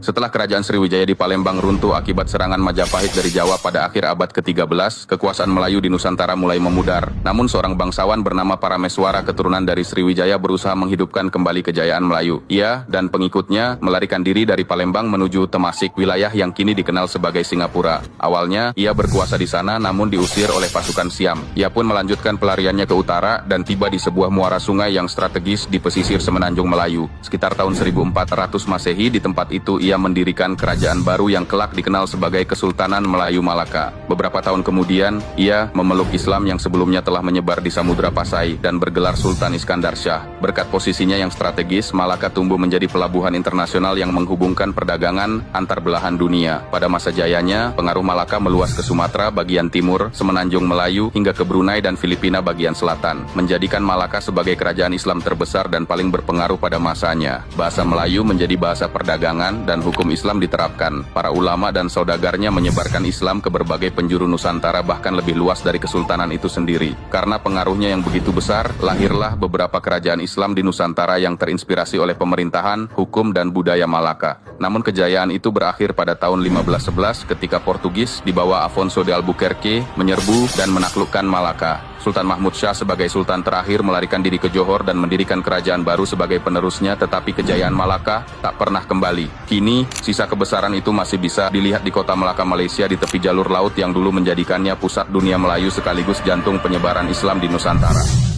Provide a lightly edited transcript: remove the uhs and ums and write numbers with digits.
Setelah kerajaan Sriwijaya di Palembang runtuh akibat serangan Majapahit dari Jawa pada akhir abad ke-13, kekuasaan Melayu di Nusantara mulai memudar. Namun seorang bangsawan bernama Parameswara keturunan dari Sriwijaya berusaha menghidupkan kembali kejayaan Melayu. Ia dan pengikutnya melarikan diri dari Palembang menuju Temasik, wilayah yang kini dikenal sebagai Singapura. Awalnya, ia berkuasa di sana namun diusir oleh pasukan Siam. Ia pun melanjutkan pelariannya ke utara dan tiba di sebuah muara sungai yang strategis di pesisir Semenanjung Melayu. Sekitar tahun 1400 Masehi, di tempat itu ia mendirikan kerajaan baru yang kelak dikenal sebagai Kesultanan Melayu Malaka. Beberapa tahun kemudian, ia memeluk Islam yang sebelumnya telah menyebar di Samudra Pasai dan bergelar Sultan Iskandar Shah. Berkat posisinya yang strategis, Malaka tumbuh menjadi pelabuhan internasional yang menghubungkan perdagangan antar belahan dunia. Pada masa jayanya, pengaruh Malaka meluas ke Sumatera bagian timur, Semenanjung Melayu, hingga ke Brunei dan Filipina bagian selatan, menjadikan Malaka sebagai kerajaan Islam terbesar dan paling berpengaruh pada masanya. Bahasa Melayu menjadi bahasa perdagangan dan hukum Islam diterapkan. Para ulama dan saudagarnya menyebarkan Islam ke berbagai penjuru Nusantara, bahkan lebih luas dari kesultanan itu sendiri. Karena pengaruhnya yang begitu besar, lahirlah beberapa kerajaan Islam di Nusantara yang terinspirasi oleh pemerintahan, hukum, dan budaya Malaka. Namun kejayaan itu berakhir pada tahun 1511 ketika Portugis di bawah Afonso de Albuquerque menyerbu dan menaklukkan Malaka. Sultan Mahmud Shah sebagai sultan terakhir melarikan diri ke Johor dan mendirikan kerajaan baru sebagai penerusnya, tetapi kejayaan Malaka tak pernah kembali. Kini, sisa kebesaran itu masih bisa dilihat di kota Melaka, Malaysia, di tepi jalur laut yang dulu menjadikannya pusat dunia Melayu sekaligus jantung penyebaran Islam di Nusantara.